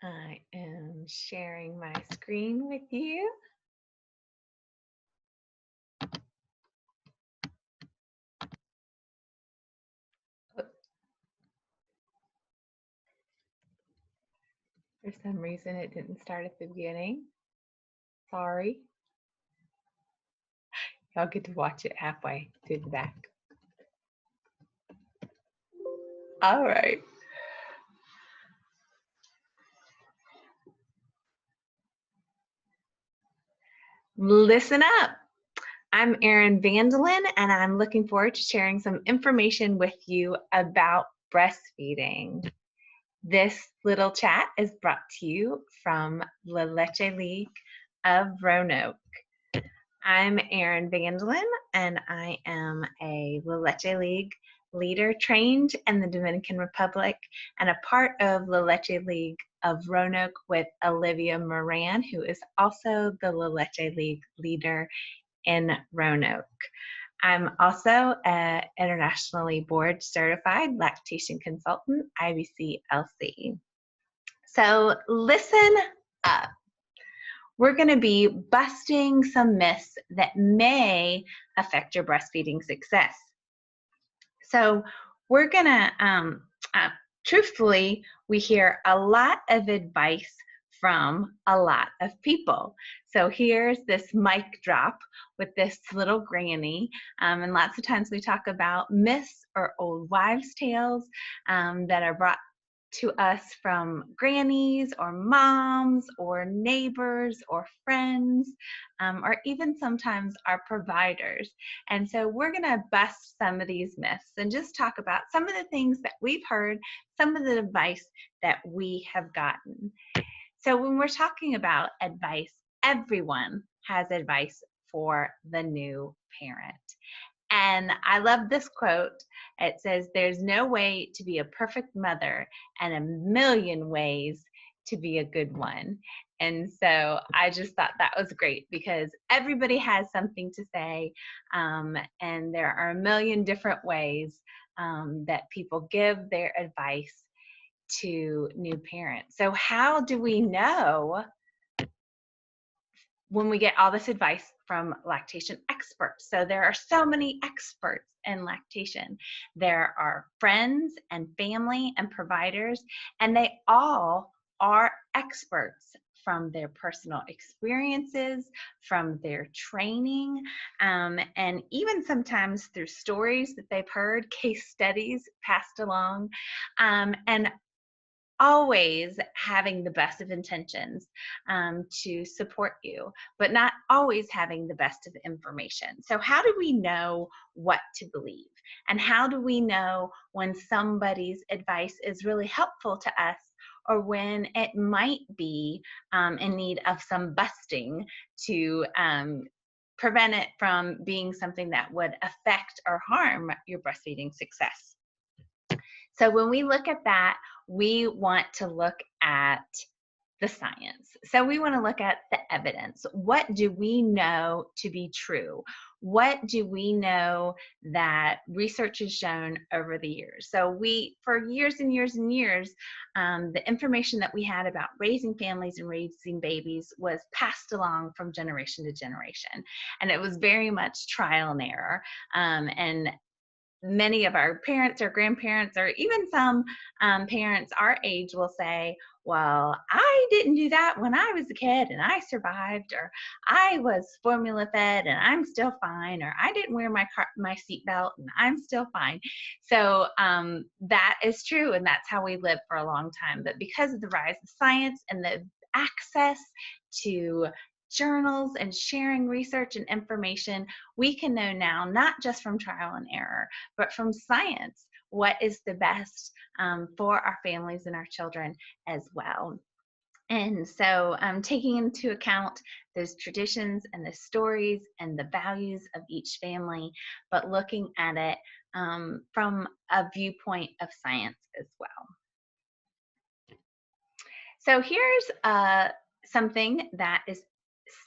I am sharing my screen with you. For some reason, it didn't start at the beginning. Sorry. Y'all get to watch it halfway through the back. All right. Listen up. I'm Erin VandeLinde, and I'm looking forward to sharing some information with you about breastfeeding. This little chat is brought to you from the Leche League of Roanoke. I'm Erin VandeLinde, and I am a La Leche League leader trained in the Dominican Republic and a part of La Leche League of Roanoke with Olivia Moran, who is also the La Leche League leader in Roanoke. I'm also an internationally board certified lactation consultant, IBCLC. So listen up. We're going to be busting some myths that may affect your breastfeeding success. So we're going to, truthfully, we hear a lot of advice from a lot of people. So here's this mic drop with this little granny, and lots of times we talk about myths or old wives' tales that are brought to us from grannies or moms or neighbors or friends, or even sometimes our providers. And so we're going to bust some of these myths and just talk about some of the things that we've heard, some of the advice that we have gotten. So when we're talking about advice, everyone has advice for the new parent. And I love this quote. It says, "There's no way to be a perfect mother and a million ways to be a good one." And so I just thought that was great because everybody has something to say, and there are a million different ways that people give their advice to new parents. So how do we know when we get all this advice from lactation experts? So there are so many experts in lactation. There are friends and family and providers, and they all are experts from their personal experiences, from their training, and even sometimes through stories that they've heard, case studies passed along, and always having the best of intentions to support you, but not always having the best of information. So how do we know what to believe? And how do we know when somebody's advice is really helpful to us or when it might be in need of some busting to prevent it from being something that would affect or harm your breastfeeding success? So when we look at that, we want to look at the science. So we want to look at the evidence. What do we know to be true? What do we know that research has shown over the years? So for years and years and years, the information that we had about raising families and raising babies was passed along from generation to generation. And it was very much trial and error. And many of our parents or grandparents or even some parents our age will say, well, I didn't do that when I was a kid and I survived, or I was formula fed and I'm still fine, or I didn't wear my seatbelt and I'm still fine. So that is true, and that's how we lived for a long time. But because of the rise of science and the access to journals and sharing research and information, we can know now, not just from trial and error, but from science, what is the best for our families and our children as well. And so taking into account those traditions and the stories and the values of each family, but looking at it from a viewpoint of science as well. So here's something that is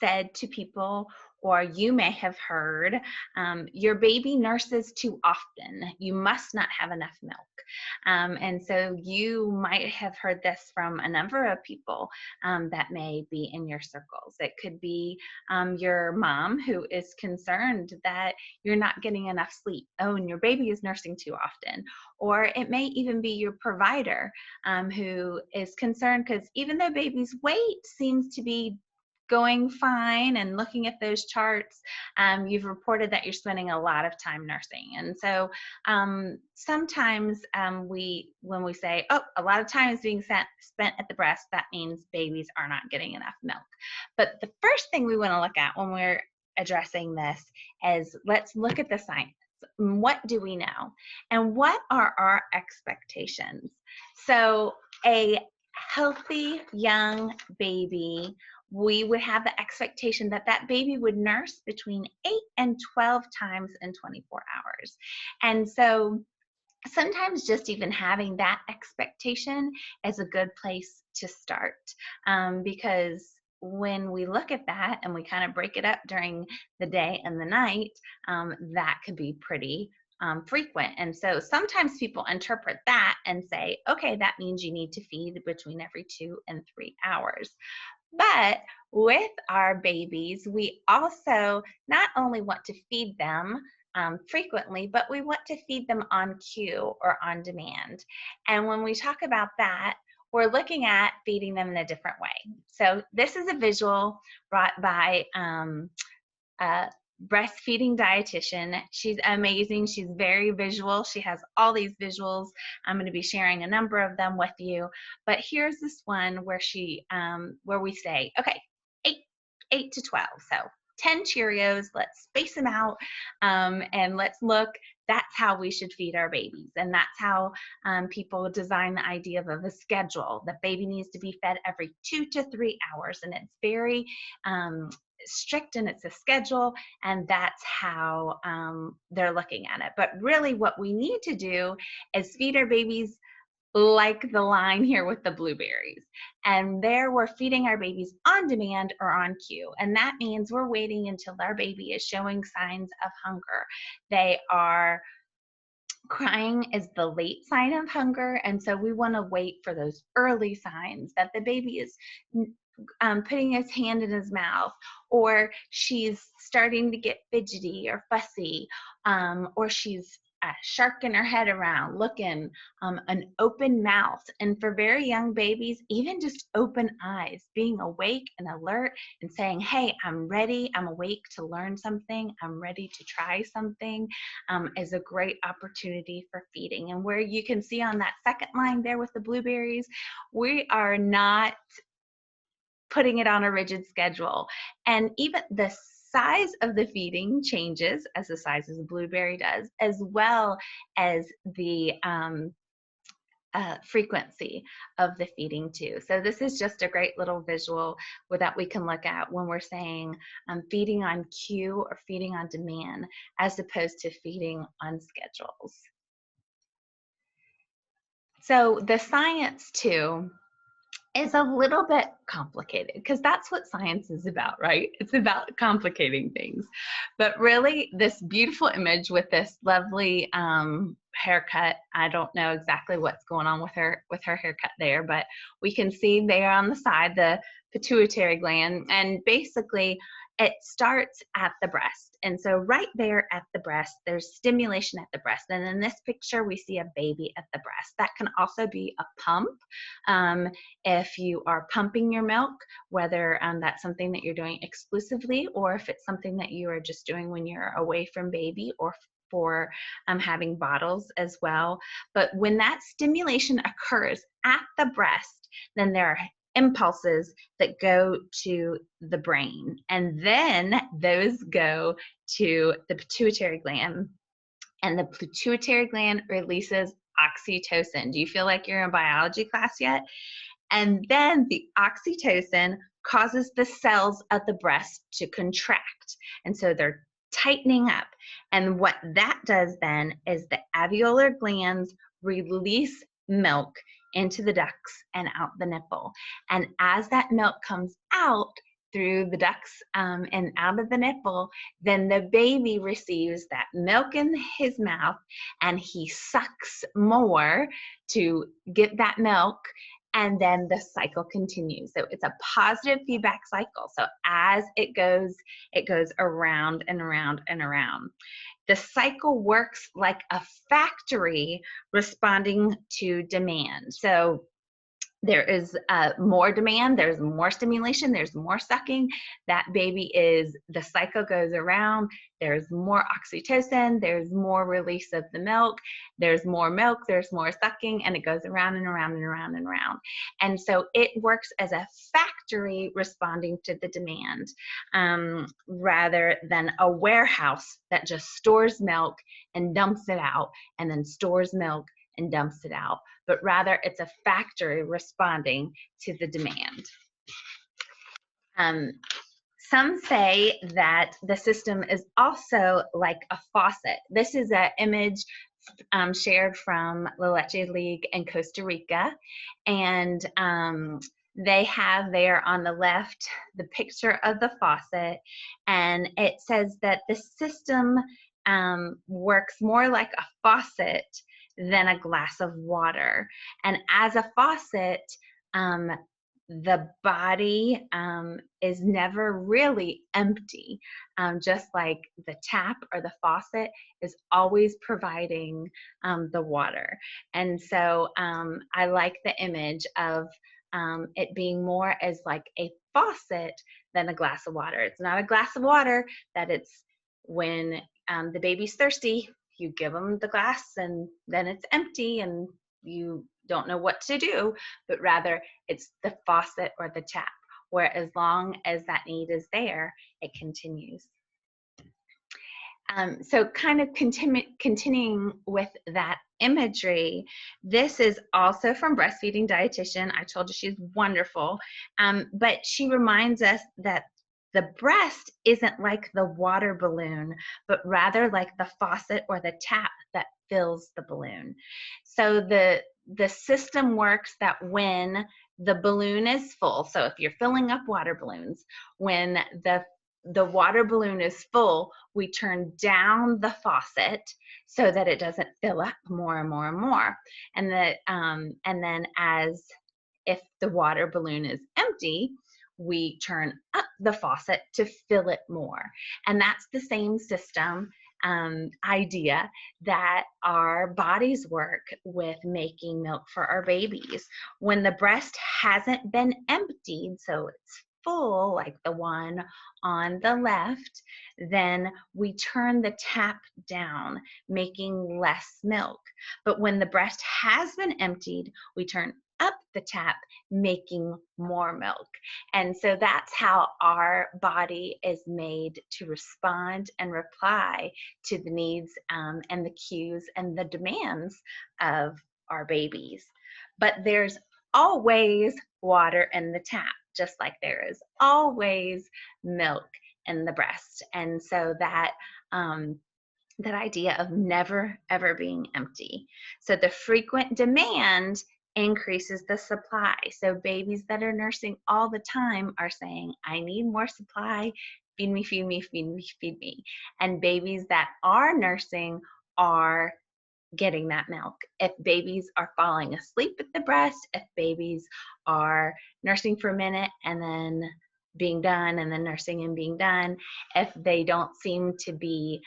said to people or you may have heard, your baby nurses too often. You must not have enough milk. And so you might have heard this from a number of people that may be in your circles. It could be your mom who is concerned that you're not getting enough sleep. Oh, and your baby is nursing too often. Or it may even be your provider who is concerned because even though baby's weight seems to be going fine and looking at those charts, you've reported that you're spending a lot of time nursing. And so sometimes when we say, oh, a lot of time is being spent at the breast, that means babies are not getting enough milk. But the first thing we want to look at when we're addressing this is let's look at the science. What do we know? And what are our expectations? So a healthy young baby, we would have the expectation that that baby would nurse between 8 and 12 times in 24 hours. And so sometimes just even having that expectation is a good place to start, because when we look at that and we kind of break it up during the day and the night, that could be pretty frequent. And so sometimes people interpret that and say, okay, that means you need to feed between every 2 and 3 hours. But with our babies, we also not only want to feed them frequently, but we want to feed them on cue or on demand. And when we talk about that, we're looking at feeding them in a different way. So this is a visual brought by a breastfeeding dietitian. She's amazing. She's very visual. She has all these visuals. I'm going to be sharing a number of them with you. But here's this one where where we say, okay, 8 to 12. So 10 Cheerios, let's space them out, and let's look. That's how we should feed our babies. And that's how people design the idea of a schedule. The baby needs to be fed every 2 to 3 hours. And it's very strict, and it's a schedule, and that's how they're looking at it. But really what we need to do is feed our babies like the line here with the blueberries. And there we're feeding our babies on demand or on cue. And that means we're waiting until our baby is showing signs of hunger. They are crying is the late sign of hunger. And so we want to wait for those early signs that the baby is putting his hand in his mouth, or she's starting to get fidgety or fussy, or she's sharking her head around, looking, an open mouth. And for very young babies, even just open eyes, being awake and alert and saying, hey, I'm ready, I'm awake to learn something, I'm ready to try something, is a great opportunity for feeding. And where you can see on that second line there with the blueberries, we are not putting it on a rigid schedule. And even the size of the feeding changes as the size of the blueberry does, as well as the frequency of the feeding too. So this is just a great little visual that we can look at when we're saying feeding on cue or feeding on demand, as opposed to feeding on schedules. So the science too is a little bit complicated, because that's what science is about, right? It's about complicating things. But really, this beautiful image with this lovely haircut, I don't know exactly what's going on with her haircut there, but we can see there on the side the pituitary gland, and basically it starts at the breast. And so right there at the breast, there's stimulation at the breast. And in this picture, we see a baby at the breast. That can also be a pump. If you are pumping your milk, whether that's something that you're doing exclusively, or if it's something that you are just doing when you're away from baby, or for having bottles as well. But when that stimulation occurs at the breast, then there are impulses that go to the brain, and then those go to the pituitary gland, and the pituitary gland releases oxytocin. Do you feel like you're in biology class yet? And then the oxytocin causes the cells of the breast to contract, and so they're tightening up. And what that does then is the alveolar glands release milk into the ducts and out the nipple. And as that milk comes out, through the ducts and out of the nipple, then the baby receives that milk in his mouth and he sucks more to get that milk, and then the cycle continues. So it's a positive feedback cycle. So as it goes around and around and around. The cycle works like a factory responding to demand. So there is more demand, there's more stimulation, there's more sucking. That baby the cycle goes around, there's more oxytocin, there's more release of the milk, there's more sucking, and it goes around and around and around and around. And so it works as a factory responding to the demand, rather than a warehouse that just stores milk and dumps it out, and then stores milk and dumps it out, but rather it's a factory responding to the demand. Some say that the system is also like a faucet. This is an image shared from the Leche League in Costa Rica, and they have there on the left the picture of the faucet, and it says that the system works more like a faucet than a glass of water. And as a faucet, the body is never really empty, just like the tap or the faucet is always providing the water. And so I like the image of it being more as like a faucet than a glass of water. It's not a glass of water that it's when the baby's thirsty, you give them the glass and then it's empty and you don't know what to do, but rather it's the faucet or the tap, where as long as that need is there, it continues. So kind of continuing with that imagery, this is also from Breastfeeding Dietitian. I told you she's wonderful, but she reminds us that the breast isn't like the water balloon, but rather like the faucet or the tap that fills the balloon. So the system works that when the balloon is full, so if you're filling up water balloons, when the water balloon is full, we turn down the faucet so that it doesn't fill up more and more and more. And then as if the water balloon is empty, we turn up the faucet to fill it more. And that's the same system idea that our bodies work with making milk for our babies. When the breast hasn't been emptied, so it's full, like the one on the left, then we turn the tap down, making less milk. But when the breast has been emptied, we turn up the tap, making more milk. And so that's how our body is made to respond and reply to the needs and the cues and the demands of our babies. But there's always water in the tap, just like there is always milk in the breast. And so that that idea of never ever being empty. So the frequent demand increases the supply. So babies that are nursing all the time are saying, I need more supply, feed me, feed me, feed me, feed me. And babies that are nursing are getting that milk. If babies are falling asleep at the breast, if babies are nursing for a minute and then being done and then nursing and being done, if they don't seem to be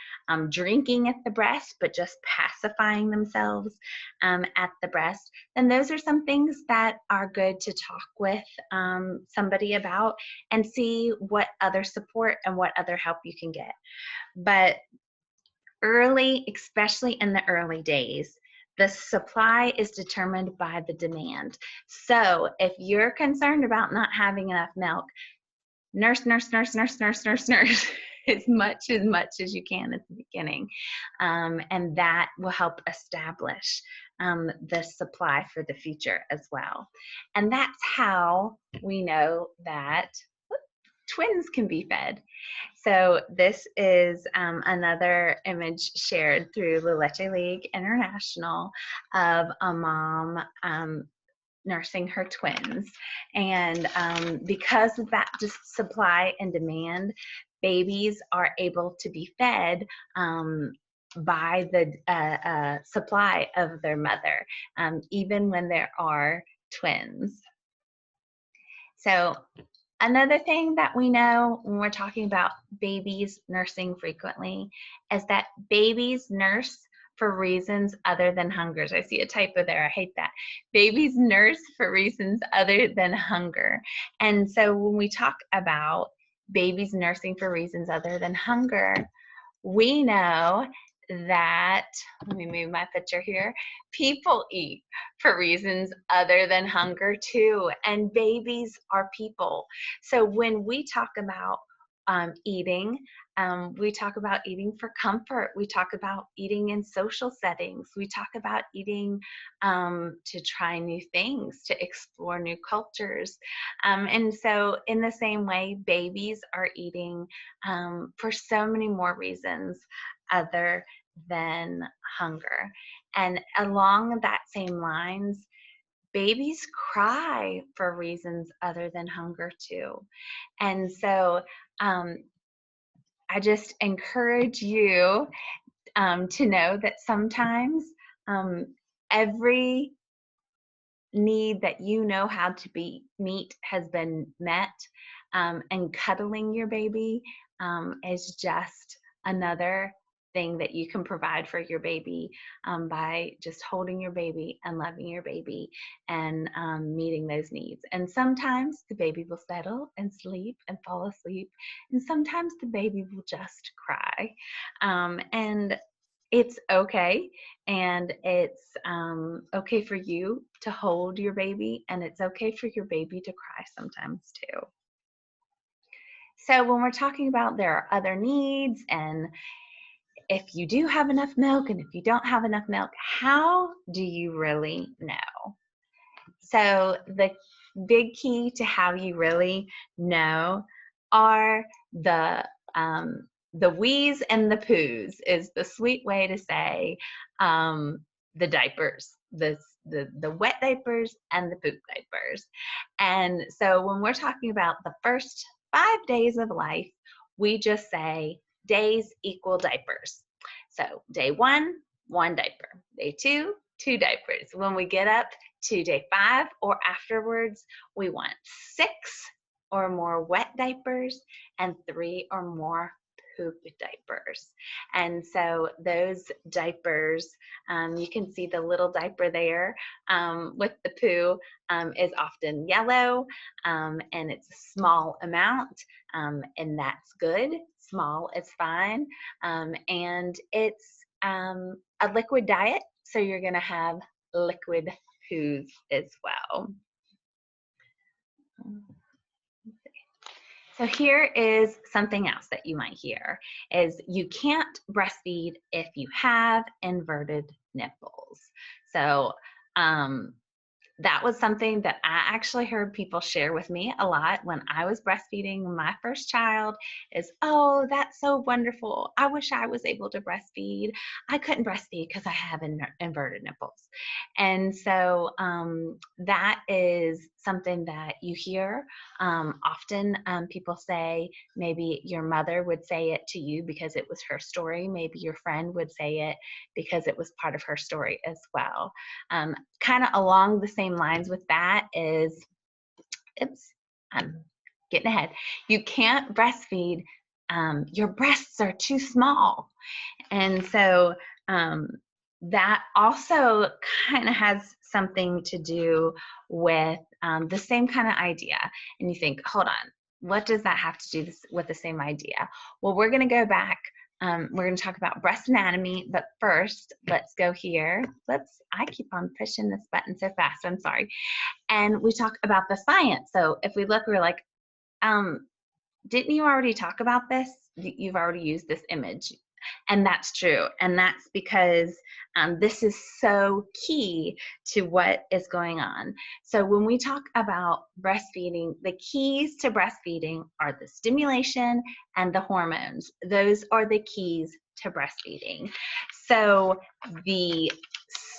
drinking at the breast but just pacifying themselves at the breast, then those are some things that are good to talk with somebody about and see what other support and what other help you can get. But early, especially in the early days, the supply is determined by the demand. So if you're concerned about not having enough milk, nurse, nurse, nurse, nurse, nurse, nurse, nurse as much as you can at the beginning. And that will help establish the supply for the future as well. And that's how we know that twins can be fed. So this is another image shared through the Leche League International of a mom nursing her twins. And because of that supply and demand, babies are able to be fed by the supply of their mother, even when there are twins. So another thing that we know when we're talking about babies nursing frequently is that babies nurse for reasons other than hunger. I see a typo there, I hate that. Babies nurse for reasons other than hunger. And so when we talk about babies nursing for reasons other than hunger, we know that, let me move my picture here, people eat for reasons other than hunger too, and babies are people. So when we talk about eating, we talk about eating for comfort, we talk about eating in social settings, we talk about eating to try new things, to explore new cultures. And so in the same way, babies are eating for so many more reasons other than hunger. And along that same lines, babies cry for reasons other than hunger too. And so I just encourage you to know that sometimes every need that you know how to meet has been met, and cuddling your baby is just another thing that you can provide for your baby by just holding your baby and loving your baby and meeting those needs. And sometimes the baby will settle and sleep and fall asleep, and sometimes the baby will just cry. And it's okay, and it's okay for you to hold your baby, and it's okay for your baby to cry sometimes too. So when we're talking about there are other needs, and if you do have enough milk and if you don't have enough milk, how do you really know? So the big key to how you really know are the wheeze and the poos, is the sweet way to say the diapers, the wet diapers and the poop diapers. And so when we're talking about the first 5 days of life, we just say days equal diapers. So day 1, 1 diaper. Day 2, 2 diapers. When we get up to day 5 or afterwards, we want 6 or more wet diapers and 3 or more poop diapers. And so those diapers, you can see the little diaper there with the poo is often yellow, and it's a small amount, and that's good. Small is fine, and it's a liquid diet, so you're going to have liquid poos as well. So here is something else that you might hear, is you can't breastfeed if you have inverted nipples. So that was something that I actually heard people share with me a lot when I was breastfeeding my first child, is, oh, that's so wonderful. I wish I was able to breastfeed. I couldn't breastfeed because I have inverted nipples. And so that is something that you hear often. People say, maybe your mother would say it to you because it was her story. Maybe your friend would say it because it was part of her story as well. Kind of along the same lines with that is, oops, I'm getting ahead. You can't breastfeed, your breasts are too small. And so that also kind of has something to do with the same kind of idea. And you think, hold on, what does that have to do with the same idea? Well, we're going to go back. We're going to talk about breast anatomy, but first, let's go here. I keep on pushing this button so fast, I'm sorry. And we talk about the science. So if we look, we're like, didn't you already talk about this? You've already used this image. And that's true. And that's because this is so key to what is going on. So when we talk about breastfeeding, the keys to breastfeeding are the stimulation and the hormones. Those are the keys to breastfeeding. So the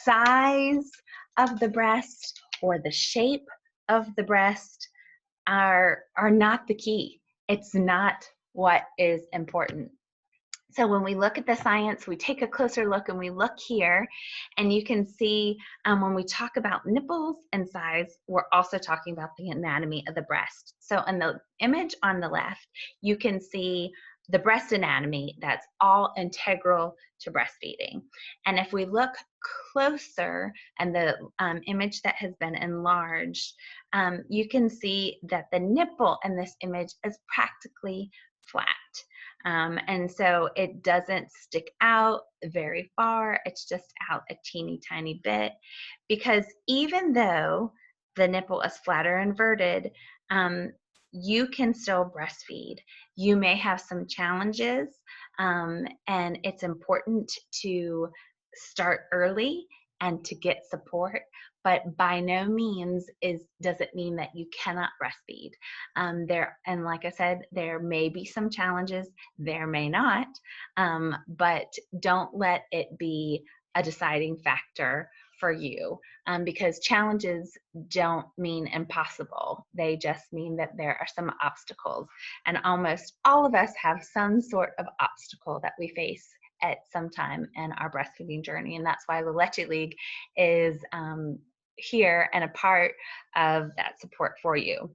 size of the breast or the shape of the breast are not the key. It's not what is important. So when we look at the science, we take a closer look and we look here, and you can see when we talk about nipples and size, we're also talking about the anatomy of the breast. So in the image on the left, you can see the breast anatomy that's all integral to breastfeeding. And if we look closer, and the image that has been enlarged, you can see that the nipple in this image is practically flat. And so it doesn't stick out very far. It's just out a teeny tiny bit, because even though the nipple is flat or inverted, you can still breastfeed. You may have some challenges, and it's important to start early and to get support, but by no means does it mean that you cannot breastfeed. And like I said, there may be some challenges, there may not, but don't let it be a deciding factor for you, because challenges don't mean impossible. They just mean that there are some obstacles, and almost all of us have some sort of obstacle that we face at some time in our breastfeeding journey, and that's why the Leche League is here and a part of that support for you.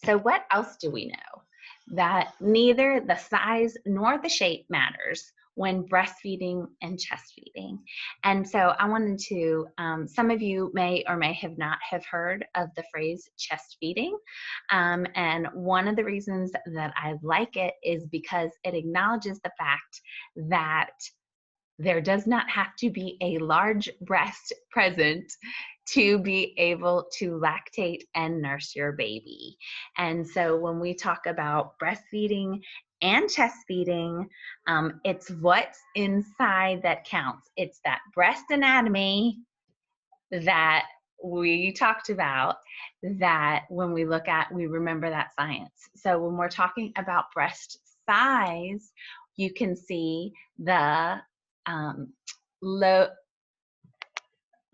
So what else do we know? That neither the size nor the shape matters when breastfeeding and chest feeding. And so I wanted to, some of you may or may have not have heard of the phrase chest feeding. And one of the reasons that I like it is because it acknowledges the fact that there does not have to be a large breast present to be able to lactate and nurse your baby. And so when we talk about breastfeeding and chest feeding, it's what's inside that counts. It's that breast anatomy that we talked about, that when we look at, we remember that science. So when we're talking about breast size, you can see the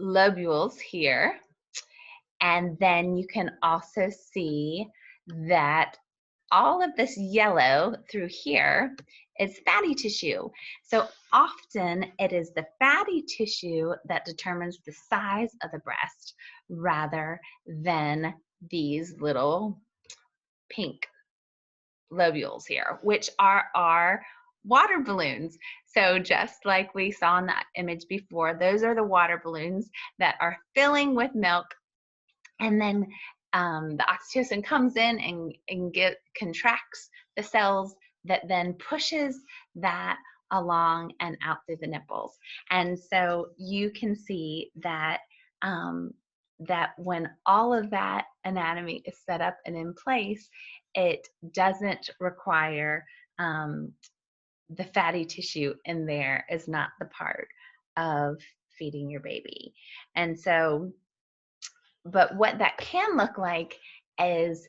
lobules here, and then you can also see that all of this yellow through here is fatty tissue. So often it is the fatty tissue that determines the size of the breast rather than these little pink lobules here, which are our water balloons. So just like we saw in that image before, those are the water balloons that are filling with milk, and then the oxytocin comes in and contracts the cells that then pushes that along and out through the nipples. And so you can see that that when all of that anatomy is set up and in place, it doesn't require the fatty tissue in there is not the part of feeding your baby. And so, but what that can look like is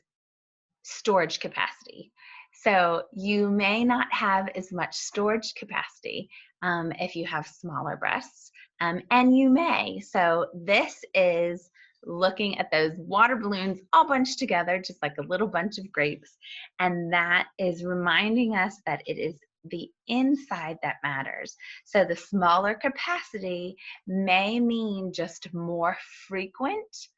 storage capacity. So you may not have as much storage capacity if you have smaller breasts, and you may. So this is looking at those water balloons all bunched together, just like a little bunch of grapes. And that is reminding us that it is the inside that matters. So the smaller capacity may mean just more frequent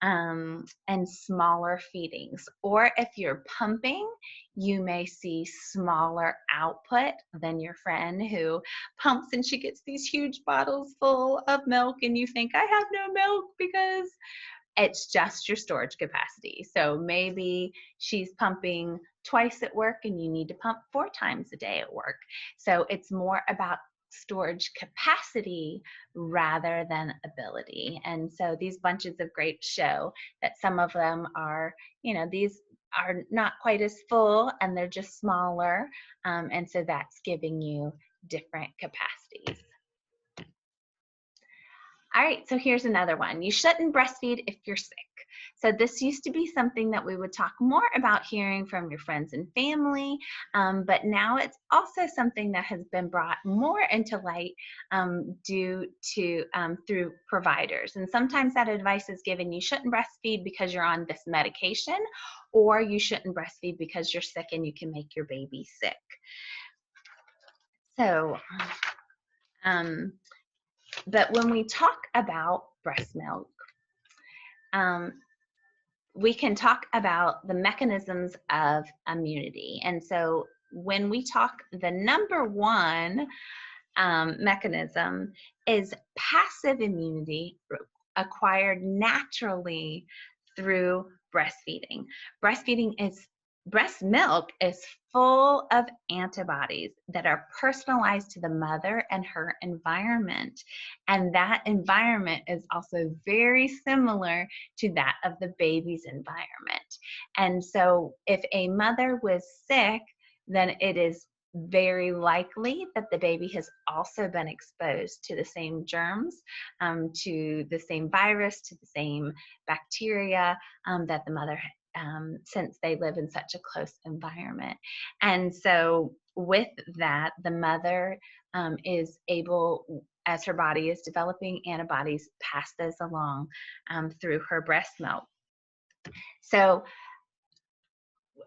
and smaller feedings. Or if you're pumping, you may see smaller output than your friend who pumps and she gets these huge bottles full of milk, and you think, I have no milk, because it's just your storage capacity. So maybe she's pumping twice at work and you need to pump 4 times a day at work. So it's more about storage capacity rather than ability. And so these bunches of grapes show that some of them are, these are not quite as full and they're just smaller. And so that's giving you different capacities. All right, so here's another one. You shouldn't breastfeed if you're sick. So this used to be something that we would talk more about hearing from your friends and family, but now it's also something that has been brought more into light due to through providers. And sometimes that advice is given: you shouldn't breastfeed because you're on this medication, or you shouldn't breastfeed because you're sick and you can make your baby sick. So, but when we talk about breast milk, we can talk about the mechanisms of immunity. And so when we talk, the number one mechanism is passive immunity acquired naturally through breastfeeding. Breast milk is full of antibodies that are personalized to the mother and her environment. And that environment is also very similar to that of the baby's environment. And so if a mother was sick, then it is very likely that the baby has also been exposed to the same germs, to the same virus, to the same bacteria that the mother since they live in such a close environment. And so with that, the mother is able, as her body is developing antibodies, pass those along through her breast milk. So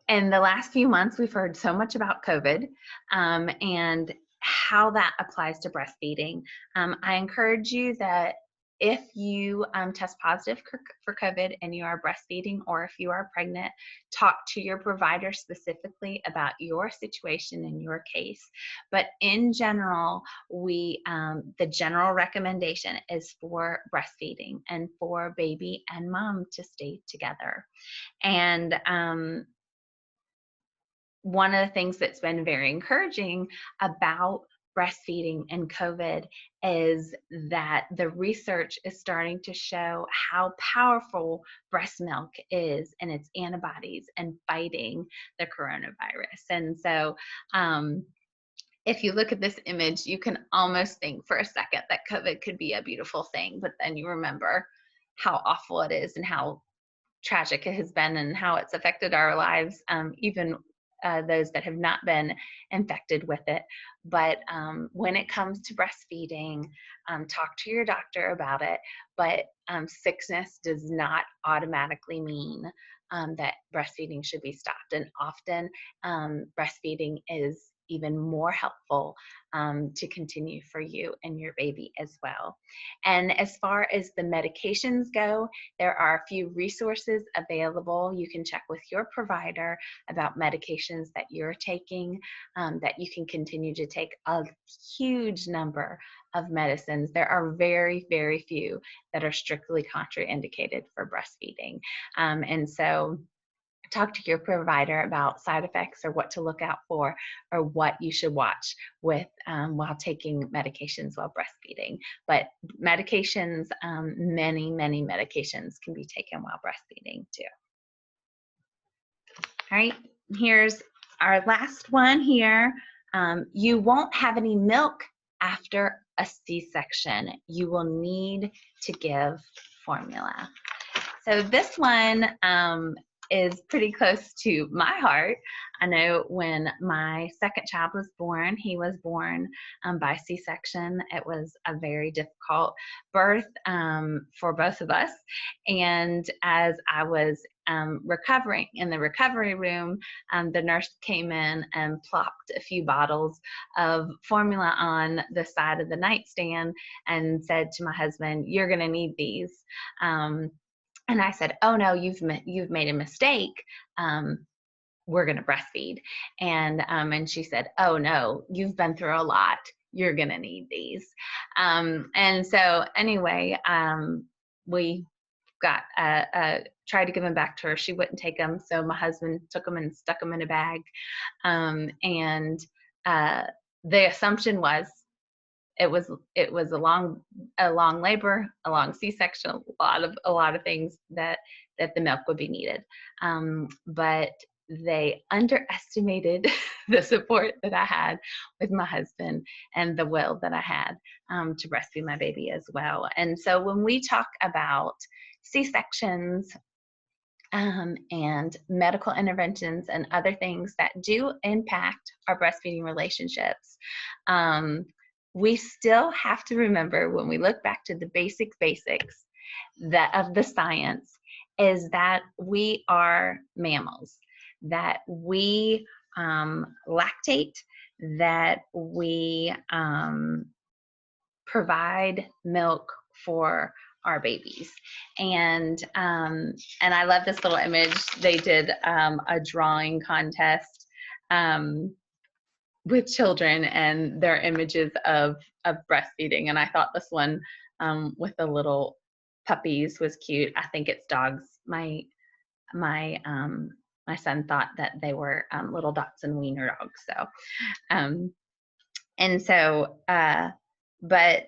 in the last few months, we've heard so much about COVID and how that applies to breastfeeding. I encourage you that if you test positive for COVID and you are breastfeeding, or if you are pregnant, talk to your provider specifically about your situation and your case. But in general, the general recommendation is for breastfeeding and for baby and mom to stay together. And one of the things that's been very encouraging about breastfeeding and COVID is that the research is starting to show how powerful breast milk is in its antibodies and fighting the coronavirus. And so, if you look at this image, you can almost think for a second that COVID could be a beautiful thing, but then you remember how awful it is and how tragic it has been and how it's affected our lives, even those that have not been infected with it. But when it comes to breastfeeding, talk to your doctor about it. But sickness does not automatically mean that breastfeeding should be stopped. And often breastfeeding is even more helpful to continue for you and your baby as well. And as far as the medications go, there are a few resources available. You can check with your provider about medications that you're taking, that you can continue to take a huge number of medicines. There are very, very few that are strictly contraindicated for breastfeeding. And so talk to your provider about side effects or what to look out for or what you should watch with while taking medications while breastfeeding. But medications, many medications can be taken while breastfeeding too. All right, here's our last one here. You won't have any milk after a C-section. You will need to give formula. So this one is pretty close to my heart. I know when my second child was born, he was born by C-section. It was a very difficult birth for both of us. And as I was recovering in the recovery room, the nurse came in and plopped a few bottles of formula on the side of the nightstand and said to my husband, "You're going to need these." And I said, "Oh no, you've made a mistake. We're going to breastfeed." And she said, "Oh no, you've been through a lot. You're going to need these." And so anyway, we got tried to give them back to her. She wouldn't take them, so my husband took them and stuck them in a bag. And the assumption was it was a long labor, a long C-section, a lot of things that the milk would be needed. But they underestimated the support that I had with my husband and the will that I had to breastfeed my baby as well. And so when we talk about C-sections and medical interventions and other things that do impact our breastfeeding relationships, we still have to remember when we look back to the basics that of the science is that we are mammals, that we lactate, that we provide milk for our babies. And I love this little image. They did a drawing contest with children and their images of breastfeeding. And I thought this one with the little puppies was cute. I think it's dogs. My son thought that they were little Dachshund wiener dogs. So but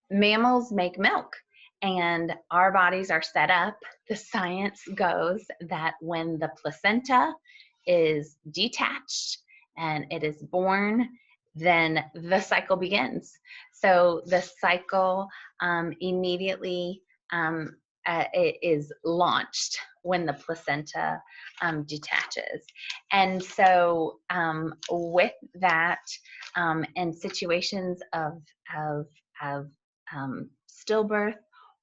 mammals make milk, and our bodies are set up. The science goes that when the placenta is detached and it is born, then the cycle begins. So the cycle immediately it is launched when the placenta detaches. And so with that, in situations of stillbirth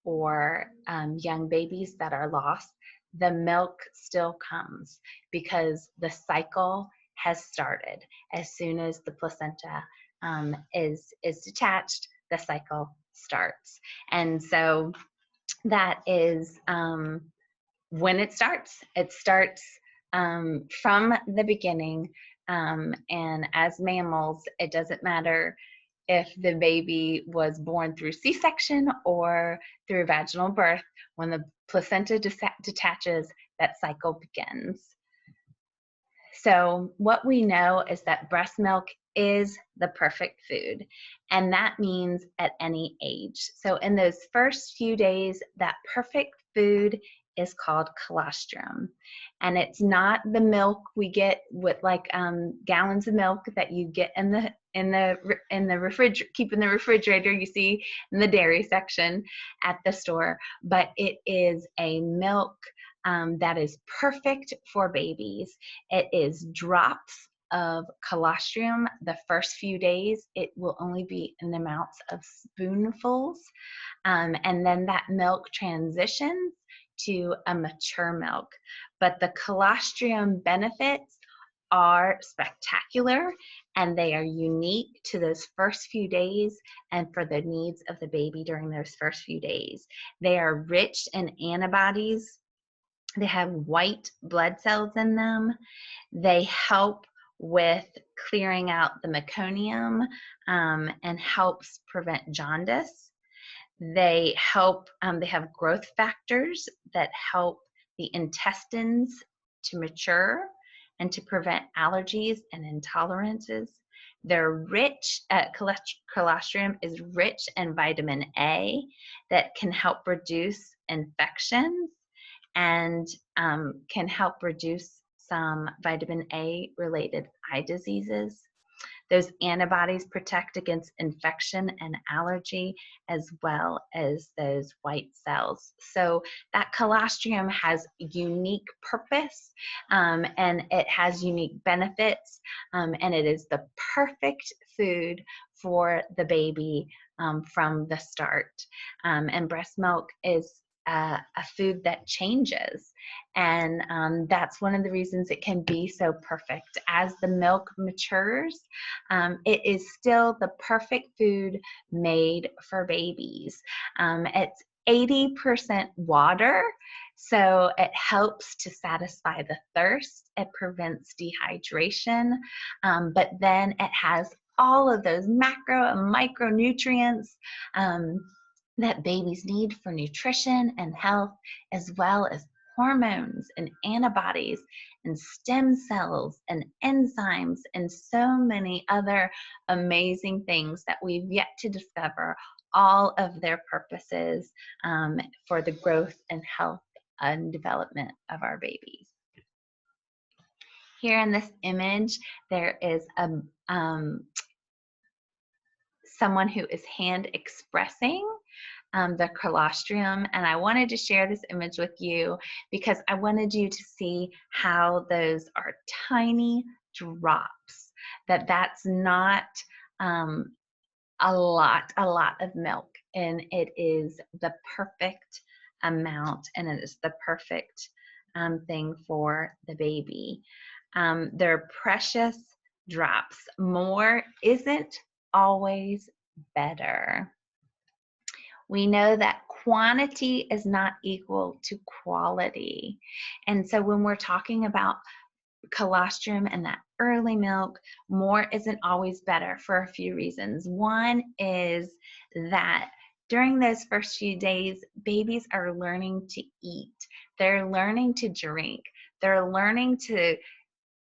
or young babies that are lost, the milk still comes because the cycle has started. As soon as the placenta is detached, the cycle starts. And so that is when it starts. It starts from the beginning. And as mammals, it doesn't matter if the baby was born through C-section or through vaginal birth. When the placenta detaches, that cycle begins. So what we know is that breast milk is the perfect food, and that means at any age. So in those first few days, that perfect food is called colostrum, and it's not the milk we get with like gallons of milk that you get in the refrigerator, keep in the refrigerator, you see in the dairy section at the store, but it is a milk that is perfect for babies. It is drops of colostrum the first few days. It will only be in amounts of spoonfuls, and then that milk transitions to a mature milk. But the colostrum benefits are spectacular, and they are unique to those first few days and for the needs of the baby during those first few days. They are rich in antibodies. They have white blood cells in them. They help with clearing out the meconium and helps prevent jaundice. They help, they have growth factors that help the intestines to mature and to prevent allergies and intolerances. They're rich, colostrum is rich in vitamin A that can help reduce infections and can help reduce some vitamin A related eye diseases. Those antibodies protect against infection and allergy as well as those white cells. So that colostrum has unique purpose and it has unique benefits, and it is the perfect food for the baby from the start. And breast milk is a food that changes, and that's one of the reasons it can be so perfect. As the milk matures, it is still the perfect food made for babies. It's 80% water, so it helps to satisfy the thirst. It prevents dehydration, but then it has all of those macro and micronutrients that babies need for nutrition and health, as well as hormones and antibodies and stem cells and enzymes and so many other amazing things that we've yet to discover all of their purposes for the growth and health and development of our babies. Here in this image, there is a someone who is hand expressing the colostrum, and I wanted to share this image with you because I wanted you to see how those are tiny drops, that's not a lot of milk, and it is the perfect amount, and it is the perfect thing for the baby. They're precious drops. More isn't always better. We know that quantity is not equal to quality. And so when we're talking about colostrum and that early milk, more isn't always better for a few reasons. One is that during those first few days, babies are learning to eat. They're learning to drink. They're learning to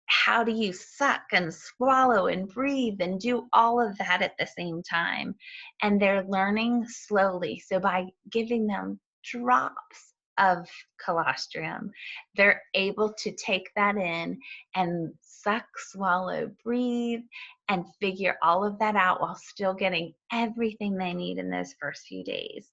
how do you suck and swallow and breathe and do all of that at the same time. And they're learning slowly. So by giving them drops of colostrum, they're able to take that in and suck, swallow, breathe, and figure all of that out while still getting everything they need in those first few days.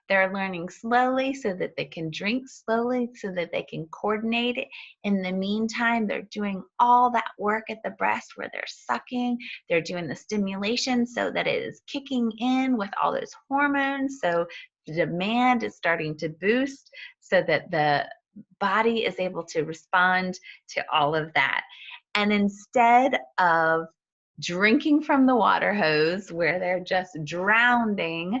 They're learning slowly so that they can drink slowly, so that they can coordinate it. In the meantime, they're doing all that work at the breast where they're sucking, they're doing the stimulation so that it is kicking in with all those hormones. So the demand is starting to boost so that the body is able to respond to all of that. And instead of drinking from the water hose where they're just drowning,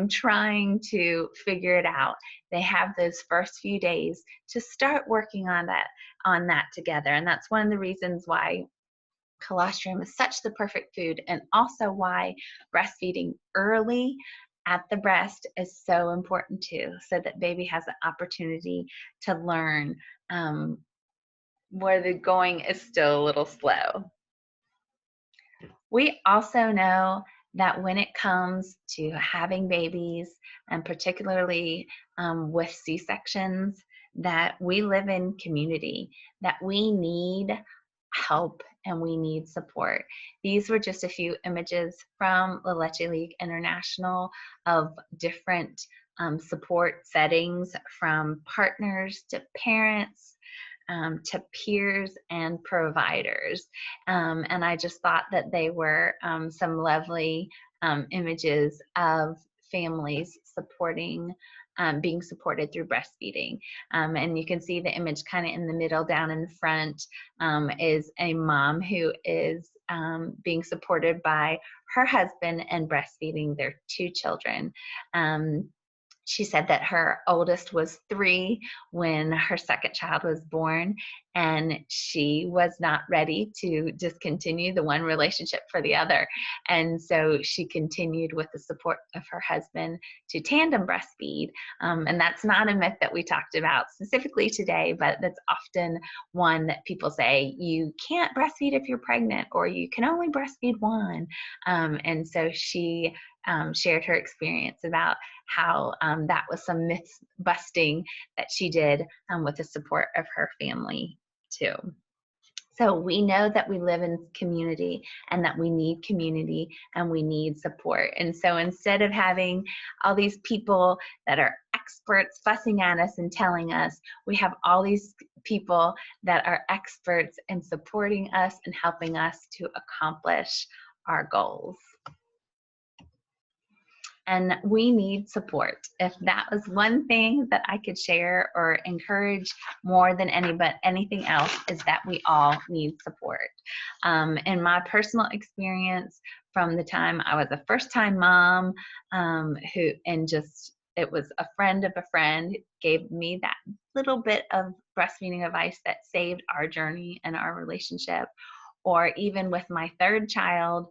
trying to figure it out, they have those first few days to start working on that together. And that's one of the reasons why colostrum is such the perfect food, and also why breastfeeding early at the breast is so important too, so that baby has an opportunity to learn where the going is still a little slow. We also know that when it comes to having babies, and particularly with C-sections, that we live in community, that we need help and we need support. These were just a few images from the Leche League International of different support settings, from partners to parents, to peers and providers. And I just thought that they were some lovely images of families supporting, being supported through breastfeeding. And you can see the image kind of in the middle down in the front is a mom who is being supported by her husband and breastfeeding their 2 children. She said that her oldest was 3 when her second child was born, and she was not ready to discontinue the one relationship for the other. And so she continued with the support of her husband to tandem breastfeed. And that's not a myth that we talked about specifically today, but that's often one that people say, you can't breastfeed if you're pregnant, or you can only breastfeed one. And so she shared her experience about how that was some myth busting that she did with the support of her family too. So we know that we live in community, and that we need community and we need support. And so instead of having all these people that are experts fussing at us and telling us, we have all these people that are experts in supporting us and helping us to accomplish our goals. And we need support. If that was one thing that I could share or encourage more than anything else, is that we all need support. In my personal experience, from the time I was a first-time mom, it was a friend of a friend gave me that little bit of breastfeeding advice that saved our journey and our relationship. Or even with my 3rd child,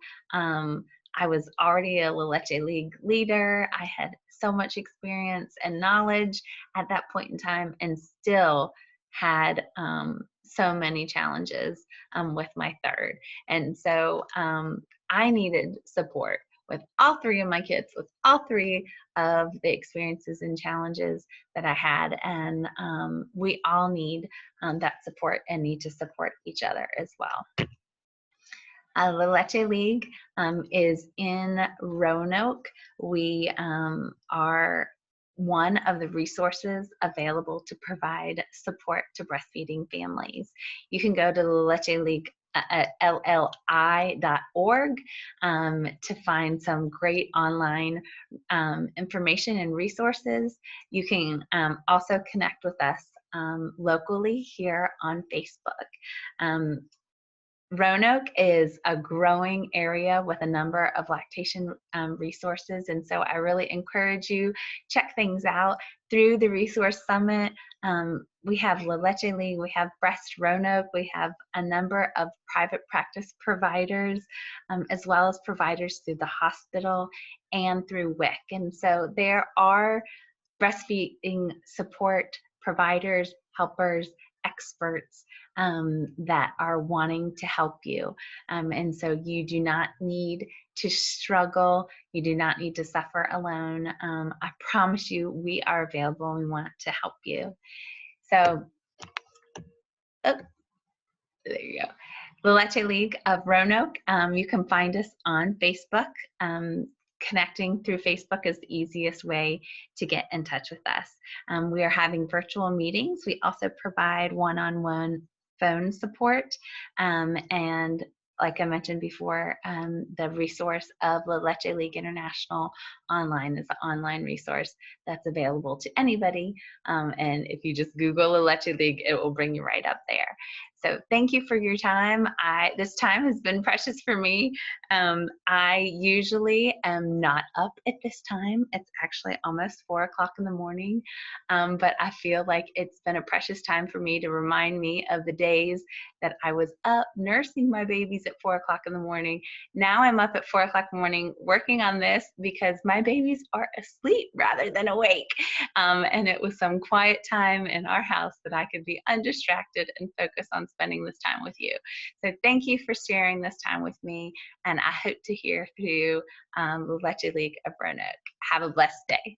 I was already a Leche League leader. I had so much experience and knowledge at that point in time, and still had so many challenges with my 3rd. And so I needed support with all 3 of my kids, with all 3 of the experiences and challenges that I had. And we all need that support and need to support each other as well. The Leche League is in Roanoke. We are one of the resources available to provide support to breastfeeding families. You can go to Leche League LLI.org to find some great online information and resources. You can also connect with us locally here on Facebook. Roanoke is a growing area with a number of lactation resources, and so I really encourage you, check things out through the Resource Summit. We have La Leche League, we have Breast Roanoke, we have a number of private practice providers, as well as providers through the hospital and through WIC. And so there are breastfeeding support providers, helpers, experts that are wanting to help you. And so you do not need to struggle. You do not need to suffer alone. I promise you, we are available and we want to help you. So, oh, there you go. The Leche League of Roanoke. You can find us on Facebook. Connecting through Facebook is the easiest way to get in touch with us. We are having virtual meetings. We also provide one-on-one phone support, and like I mentioned before, the resource of the Leche League International online is an online resource that's available to anybody, and if you just Google the Leche League, it will bring you right up there. So thank you for your time. This time has been precious for me. I usually am not up at this time. It's actually almost 4 o'clock in the morning, but I feel like it's been a precious time for me to remind me of the days that I was up nursing my babies at 4 o'clock in the morning. Now I'm up at 4 o'clock in the morning working on this because my babies are asleep rather than awake. And it was some quiet time in our house that I could be undistracted and focus on spending this time with you. So thank you for sharing this time with me, and I hope to hear through the Leche League of Roanoke. Have a blessed day.